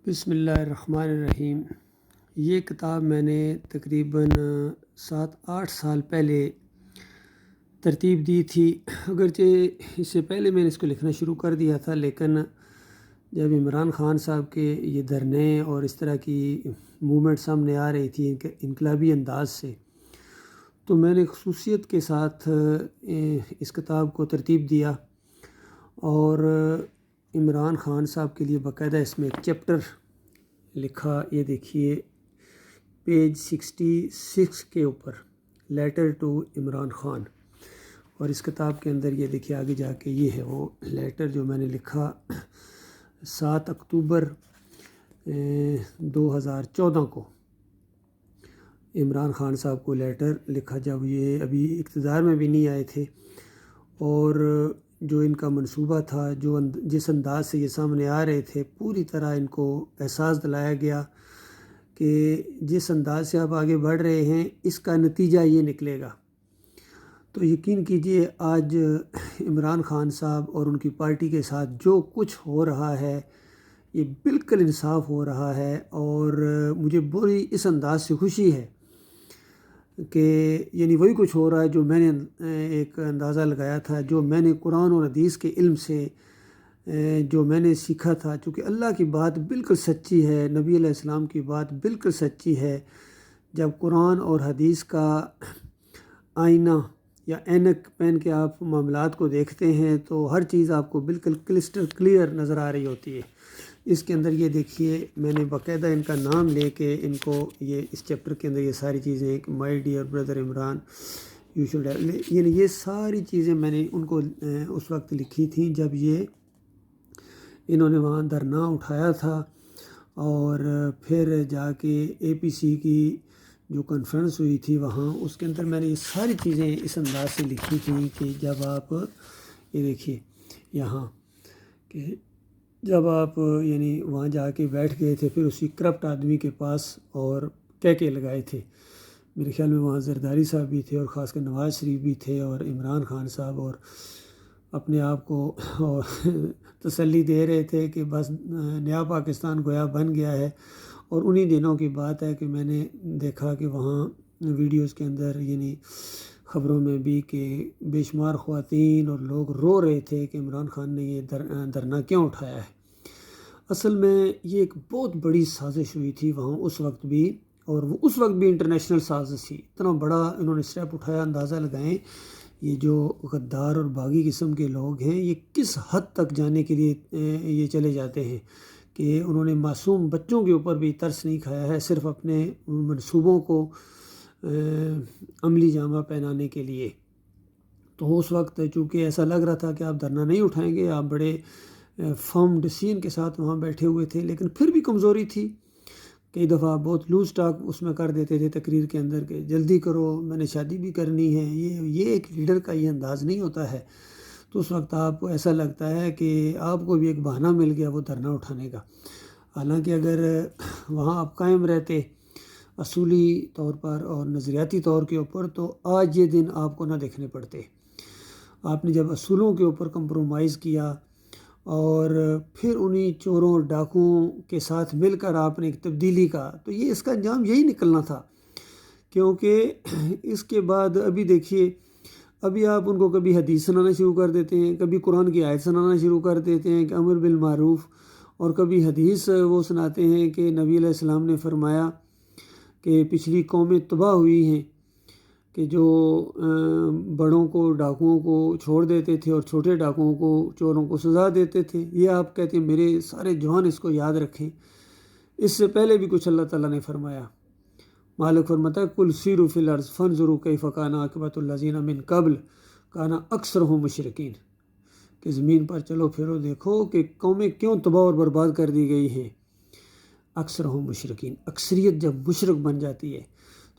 بسم اللہ الرحمن الرحیم۔ یہ کتاب میں نے تقریباً 7-8 سال پہلے ترتیب دی تھی، اگرچہ اس سے پہلے میں نے اس کو لکھنا شروع کر دیا تھا، لیکن جب عمران خان صاحب کے یہ دھرنے اور اس طرح کی موومنٹ سامنے آ رہی تھی انقلابی انداز سے، تو میں نے خصوصیت کے ساتھ اس کتاب کو ترتیب دیا اور عمران خان صاحب کے لیے باقاعدہ اس میں ایک چیپٹر لکھا۔ یہ دیکھیے پیج 66 کے اوپر، لیٹر ٹو عمران خان، اور اس کتاب کے اندر یہ دیکھیے آگے جا کے یہ ہے وہ لیٹر جو میں نے لکھا 7 اکتوبر 2014 کو عمران خان صاحب کو لیٹر لکھا جب یہ ابھی اقتدار میں بھی نہیں آئے تھے، اور جو ان کا منصوبہ تھا، جس انداز سے یہ سامنے آ رہے تھے، پوری طرح ان کو احساس دلایا گیا کہ جس انداز سے آپ آگے بڑھ رہے ہیں اس کا نتیجہ یہ نکلے گا۔ تو یقین کیجئے آج عمران خان صاحب اور ان کی پارٹی کے ساتھ جو کچھ ہو رہا ہے یہ بالکل انصاف ہو رہا ہے، اور مجھے بڑی اس انداز سے خوشی ہے کہ یعنی وہی کچھ ہو رہا ہے جو میں نے ایک اندازہ لگایا تھا، جو میں نے قرآن اور حدیث کے علم سے جو میں نے سیکھا تھا، چونکہ اللہ کی بات بالکل سچی ہے، نبی علیہ السلام کی بات بالکل سچی ہے۔ جب قرآن اور حدیث کا آئینہ یا اینک پہن کے آپ معاملات کو دیکھتے ہیں تو ہر چیز آپ کو بالکل کرسٹل کلیئر نظر آ رہی ہوتی ہے۔ اس کے اندر یہ دیکھیے میں نے باقاعدہ ان کا نام لے کے ان کو یہ اس چیپٹر کے اندر یہ ساری چیزیں، my dear brother Imran you should, یعنی یہ ساری چیزیں میں نے ان کو اس وقت لکھی تھیں جب یہ انہوں نے وہاں دھرنا اٹھایا تھا، اور پھر جا کے اے پی سی کی جو کانفرنس ہوئی تھی وہاں، اس کے اندر میں نے یہ ساری چیزیں اس انداز سے لکھی تھیں کہ جب آپ یہ دیکھیے یہاں کہ جب آپ یعنی وہاں جا کے بیٹھ گئے تھے، پھر اسی کرپٹ آدمی کے پاس اور کہکے لگائے تھے، میرے خیال میں وہاں زرداری صاحب بھی تھے اور خاص کر نواز شریف بھی تھے اور عمران خان صاحب، اور اپنے آپ کو اور تسلی دے رہے تھے کہ بس نیا پاکستان گویا بن گیا ہے۔ اور انہی دنوں کی بات ہے کہ میں نے دیکھا کہ وہاں ویڈیوز کے اندر یعنی خبروں میں بھی کہ بے شمار خواتین اور لوگ رو رہے تھے کہ عمران خان نے یہ دھرنا کیوں اٹھایا ہے۔ اصل میں یہ ایک بہت بڑی سازش ہوئی تھی وہاں اس وقت بھی، اور وہ اس وقت بھی انٹرنیشنل سازش تھی، اتنا بڑا انہوں نے اسٹیپ اٹھایا۔ اندازہ لگائیں یہ جو غدار اور باغی قسم کے لوگ ہیں یہ کس حد تک جانے کے لیے یہ چلے جاتے ہیں کہ انہوں نے معصوم بچوں کے اوپر بھی ترس نہیں کھایا ہے، صرف اپنے منصوبوں کو عملی جامہ پہنانے کے لیے۔ تو اس وقت چونکہ ایسا لگ رہا تھا کہ آپ دھرنا نہیں اٹھائیں گے، آپ بڑے فرم ڈیسیژن کے ساتھ وہاں بیٹھے ہوئے تھے، لیکن پھر بھی کمزوری تھی۔ کئی دفعہ بہت لوز ٹاک اس میں کر دیتے تھے تقریر کے اندر کہ جلدی کرو، میں نے شادی بھی کرنی ہے۔ یہ ایک لیڈر کا یہ انداز نہیں ہوتا ہے۔ تو اس وقت آپ کو ایسا لگتا ہے کہ آپ کو بھی ایک بہانہ مل گیا وہ دھرنا اٹھانے کا، حالانکہ اگر وہاں آپ قائم رہتے اصولی طور پر اور نظریاتی طور کے اوپر تو آج یہ دن آپ کو نہ دیکھنے پڑتے۔ آپ نے جب اصولوں کے اوپر کمپرومائز کیا اور پھر انہی چوروں اور ڈاکوؤں کے ساتھ مل کر آپ نے ایک تبدیلی کا، تو یہ اس کا انجام یہی نکلنا تھا۔ کیونکہ اس کے بعد ابھی دیکھیے، ابھی آپ ان کو کبھی حدیث سنانا شروع کر دیتے ہیں، کبھی قرآن کی آیت سنانا شروع کر دیتے ہیں کہ امر بالمعروف، اور کبھی حدیث وہ سناتے ہیں کہ نبی علیہ السلام نے فرمایا کہ پچھلی قومیں تباہ ہوئی ہیں کہ جو بڑوں کو ڈاکوؤں کو چھوڑ دیتے تھے اور چھوٹے ڈاکوؤں کو چوروں کو سزا دیتے تھے۔ یہ آپ کہتے ہیں میرے سارے جوان اس کو یاد رکھیں۔ اس سے پہلے بھی کچھ اللہ تعالیٰ نے فرمایا، مالک فرماتا ہے کل سیروا فی الارض فانظروا کیف کان عاقبۃ الذین من قبل کان اکثرهم مشرکین، کہ زمین پر چلو پھرو دیکھو کہ قومیں کیوں تباہ اور برباد کر دی گئی ہیں۔ اکثرهم مشرکین، اکثریت جب مشرک بن جاتی ہے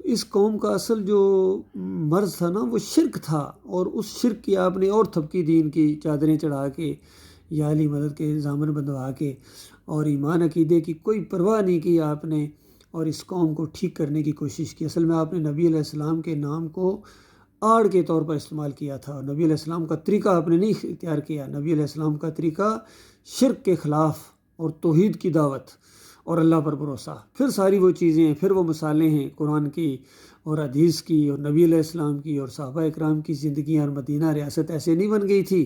تو اس قوم کا اصل جو مرض تھا نا وہ شرک تھا، اور اس شرک کی آپ نے اور تھپکی دین کی چادریں چڑھا کے یا علی مدد کے دامن بندھوا کے، اور ایمان عقیدے کی کوئی پرواہ نہیں کی آپ نے، اور اس قوم کو ٹھیک کرنے کی کوشش کی۔ اصل میں آپ نے نبی علیہ السلام کے نام کو آڑ کے طور پر استعمال کیا تھا، اور نبی علیہ السلام کا طریقہ آپ نے نہیں اختیار کیا۔ نبی علیہ السلام کا طریقہ شرک کے خلاف اور توحید کی دعوت اور اللہ پر بھروسہ، پھر ساری وہ چیزیں، پھر وہ مثالیں ہیں قرآن کی اور حدیث کی اور نبی علیہ السلام کی اور صحابہ اکرام کی زندگیاں، اور مدینہ ریاست ایسے نہیں بن گئی تھی۔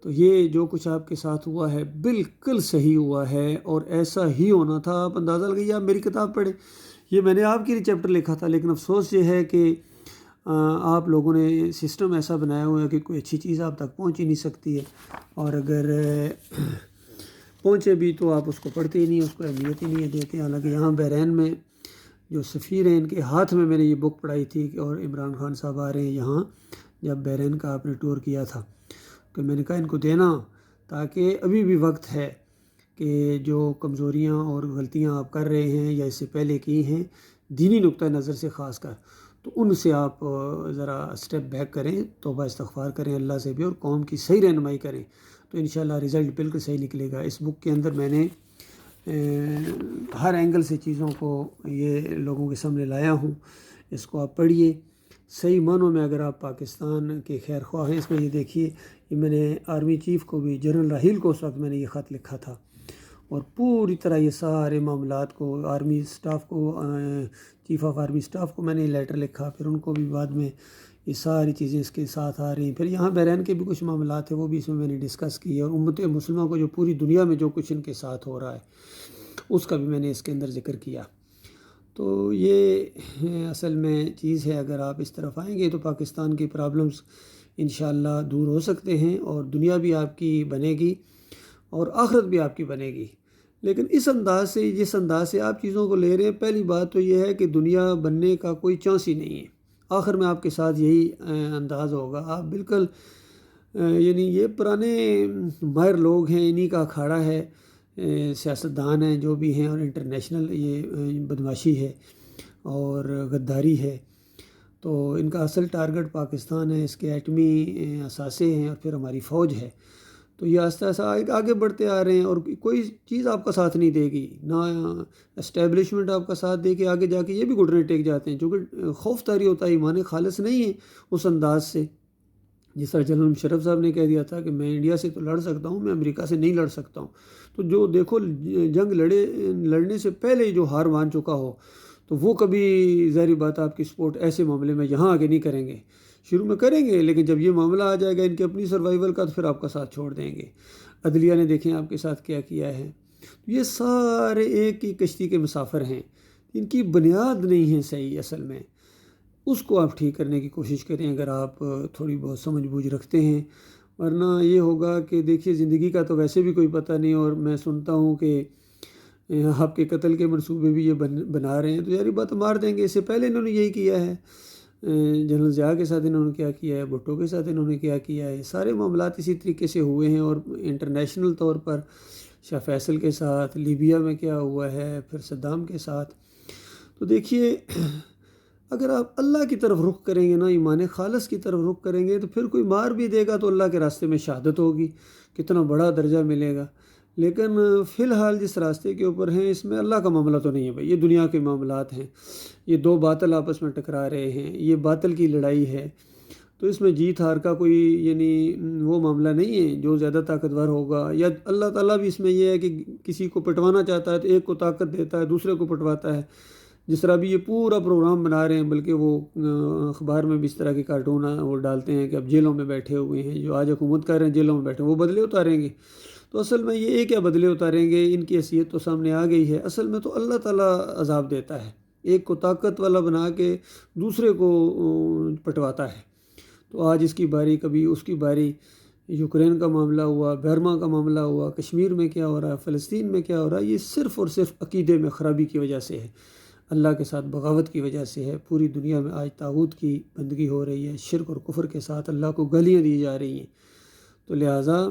تو یہ جو کچھ آپ کے ساتھ ہوا ہے بالکل صحیح ہوا ہے، اور ایسا ہی ہونا تھا۔ آپ اندازہ لگائیے، آپ میری کتاب پڑھیں، یہ میں نے آپ کے لیے چیپٹر لکھا تھا، لیکن افسوس یہ ہے کہ آپ لوگوں نے سسٹم ایسا بنایا ہوا ہے کہ کوئی اچھی چیز آپ تک پہنچ ہی نہیں سکتی ہے، اور اگر پہنچے بھی تو آپ اس کو پڑھتے ہی نہیں، اس کو اہمیت ہی نہیں دیتے۔ حالانکہ یہاں بحرین میں جو سفیر ہیں، ان کے ہاتھ میں نے یہ بک پڑھائی تھی، اور عمران خان صاحب آ رہے ہیں یہاں، جب بحرین کا آپ نے ٹور کیا تھا، تو میں نے کہا ان کو دینا، تاکہ ابھی بھی وقت ہے کہ جو کمزوریاں اور غلطیاں آپ کر رہے ہیں یا اس سے پہلے کی ہیں دینی نقطہ نظر سے خاص کر، تو ان سے آپ ذرا اسٹیپ بیک کریں، توبہ استغفار کریں اللہ سے بھی، اور قوم کی صحیح رہنمائی کریں، تو انشاءاللہ رزلٹ بالکل صحیح نکلے گا۔ اس بک کے اندر میں نے ہر اینگل سے چیزوں کو یہ لوگوں کے سامنے لایا ہوں، اس کو آپ پڑھیے صحیح معنوں میں۔ اگر آپ پاکستان کے خیر خواہ ہیں، اس میں یہ دیکھیے، یہ میں نے آرمی چیف کو بھی، جنرل راحیل کو اس وقت میں نے یہ خط لکھا تھا، اور پوری طرح یہ سارے معاملات کو آرمی اسٹاف کو، چیف آف آرمی اسٹاف کو میں نے لیٹر لکھا، پھر ان کو بھی بعد میں یہ ساری چیزیں اس کے ساتھ آ رہی ہیں۔ پھر یہاں بحرین کے بھی کچھ معاملات ہیں، وہ بھی اس میں نے ڈسکس کی، اور امت مسلمہ کو جو پوری دنیا میں جو کچھ ان کے ساتھ ہو رہا ہے اس کا بھی میں نے اس کے اندر ذکر کیا۔ تو یہ اصل میں چیز ہے، اگر آپ اس طرف آئیں گے تو پاکستان کی پرابلمز انشاءاللہ دور ہو سکتے ہیں، اور دنیا بھی آپ کی بنے گی اور آخرت بھی آپ کی بنے گی۔ لیکن اس انداز سے، جس انداز سے آپ چیزوں کو لے رہے ہیں، پہلی بات تو یہ ہے کہ دنیا بننے کا کوئی چانس ہی نہیں ہے۔ آخر میں آپ کے ساتھ یہی انداز ہوگا، آپ بالکل یعنی یہ پرانے ماہر لوگ ہیں، انہی کا اکھاڑا ہے، سیاستدان ہیں جو بھی ہیں، اور انٹرنیشنل یہ بدماشی ہے اور غداری ہے، تو ان کا اصل ٹارگٹ پاکستان ہے، اس کے ایٹمی اثاثے ہیں، اور پھر ہماری فوج ہے۔ تو یہ آہستہ آہستہ آگے بڑھتے آ رہے ہیں، اور کوئی چیز آپ کا ساتھ نہیں دے گی، نہ اسٹیبلشمنٹ آپ کا ساتھ دے کے آگے جا کے یہ بھی گھٹنے ٹیک جاتے ہیں، چونکہ خوف طاری ہوتا ہے، ایمان خالص نہیں ہے اس انداز سے۔ جس طرح جنرل مشرف صاحب نے کہہ دیا تھا کہ میں انڈیا سے تو لڑ سکتا ہوں، میں امریکہ سے نہیں لڑ سکتا ہوں، تو جو دیکھو جنگ لڑنے سے پہلے جو ہار مان چکا ہو، تو وہ کبھی ظاہری بات آپ کی سپورٹ ایسے معاملے میں یہاں آگے نہیں کریں گے، شروع میں کریں گے، لیکن جب یہ معاملہ آ جائے گا ان کی اپنی سروائیول کا، تو پھر آپ کا ساتھ چھوڑ دیں گے۔ عدلیہ نے دیکھیں آپ کے ساتھ کیا کیا ہے، یہ سارے ایک ہی کشتی کے مسافر ہیں، ان کی بنیاد نہیں ہے صحیح اصل میں، اس کو آپ ٹھیک کرنے کی کوشش کریں اگر آپ تھوڑی بہت سمجھ بوجھ رکھتے ہیں، ورنہ یہ ہوگا کہ دیکھیے زندگی کا تو ویسے بھی کوئی پتہ نہیں، اور میں سنتا ہوں کہ آپ کے قتل کے منصوبے بھی یہ بنا رہے ہیں، تو یاری بات مار دیں گے۔ اس سے پہلے انہوں نے یہی کیا ہے، جنرل ضیاء کے ساتھ انہوں نے کیا کیا ہے، بھٹو کے ساتھ انہوں نے کیا کیا ہے، سارے معاملات اسی طریقے سے ہوئے ہیں، اور انٹرنیشنل طور پر شاہ فیصل کے ساتھ، لیبیا میں کیا ہوا ہے، پھر صدام کے ساتھ۔ تو دیکھیے، اگر آپ اللہ کی طرف رخ کریں گے نا، ایمان خالص کی طرف رخ کریں گے، تو پھر کوئی مار بھی دے گا تو اللہ کے راستے میں شہادت ہوگی، کتنا بڑا درجہ ملے گا۔ لیکن فی الحال جس راستے کے اوپر ہیں، اس میں اللہ کا معاملہ تو نہیں ہے بھائی، یہ دنیا کے معاملات ہیں، یہ دو باطل آپس میں ٹکرا رہے ہیں، یہ باطل کی لڑائی ہے، تو اس میں جیت ہار کا کوئی یعنی وہ معاملہ نہیں ہے، جو زیادہ طاقتور ہوگا، یا اللہ تعالیٰ بھی اس میں یہ ہے کہ کسی کو پٹوانا چاہتا ہے تو ایک کو طاقت دیتا ہے، دوسرے کو پٹواتا ہے، جس طرح بھی یہ پورا پروگرام بنا رہے ہیں، بلکہ وہ اخبار میں بھی اس طرح کے کارٹون وہ ڈالتے ہیں کہ اب جیلوں میں بیٹھے ہوئے ہیں، جو آج حکومت کر رہے ہیں جیلوں میں بیٹھے ہیں، وہ بدلے اتاریں گے، تو اصل میں یہ کیا بدلے اتاریں گے، ان کی حیثیت تو سامنے آ گئی ہے، اصل میں تو اللہ تعالیٰ عذاب دیتا ہے، ایک کو طاقت والا بنا کے دوسرے کو پٹواتا ہے۔ تو آج اس کی باری، کبھی اس کی باری، یوکرین کا معاملہ ہوا، برما کا معاملہ ہوا، کشمیر میں کیا ہو رہا ہے، فلسطین میں کیا ہو رہا ہے، یہ صرف اور صرف عقیدے میں خرابی کی وجہ سے ہے، اللہ کے ساتھ بغاوت کی وجہ سے ہے۔ پوری دنیا میں آج طاغوت کی بندگی ہو رہی ہے، شرک اور کفر کے ساتھ اللہ کو گالیاں دی جا رہی ہیں، تو لہٰذا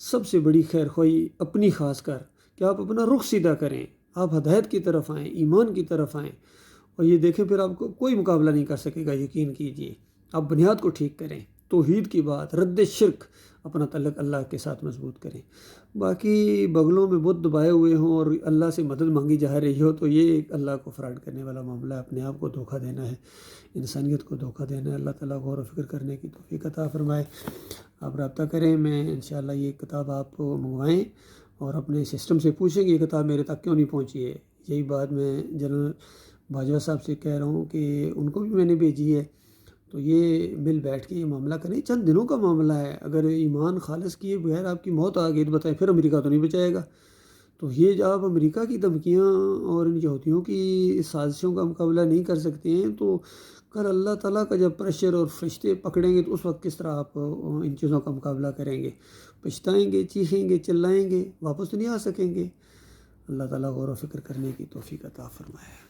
سب سے بڑی خیر خواہی اپنی خاص کر کہ آپ اپنا رخ سیدھا کریں، آپ ہدایت کی طرف آئیں، ایمان کی طرف آئیں، اور یہ دیکھیں پھر آپ کو کوئی مقابلہ نہیں کر سکے گا، یقین کیجئے۔ آپ بنیاد کو ٹھیک کریں، توحید کی بات، رد شرک، اپنا تعلق اللہ کے ساتھ مضبوط کریں۔ باقی بغلوں میں بت دبائے ہوئے ہوں اور اللہ سے مدد مانگی جا رہی ہو، تو یہ ایک اللہ کو فراڈ کرنے والا معاملہ ہے، اپنے آپ کو دھوکہ دینا ہے، انسانیت کو دھوکہ دینا ہے۔ اللہ تعالیٰ غور و فکر کرنے کی توفیق عطا فرمائے۔ آپ رابطہ کریں، میں انشاءاللہ یہ کتاب آپ کو منگوائیں، اور اپنے سسٹم سے پوچھیں کہ یہ کتاب میرے تک کیوں نہیں پہنچی ہے۔ یہی بات میں جنرل باجوہ صاحب سے کہہ رہا ہوں کہ ان کو بھی میں نے بھیجی ہے، تو یہ مل بیٹھ کے یہ معاملہ کریں، چند دنوں کا معاملہ ہے، اگر ایمان خالص کیے بغیر آپ کی موت آ گئی تو بتائیں پھر امریکہ تو نہیں بچائے گا۔ تو یہ جب آپ امریکہ کی دھمکیاں اور ان یہودیوں کی سازشوں کا مقابلہ نہیں کر سکتے ہیں تو کل اللہ تعالیٰ کا جب پریشر اور فرشتے پکڑیں گے تو اس وقت کس طرح آپ ان چیزوں کا مقابلہ کریں گے؟ پچھتائیں گے، چیخیں گے، چلائیں گے، واپس تو نہیں آ سکیں گے۔ اللہ تعالیٰ غور و فکر کرنے کی توفیق عطا فرمائے۔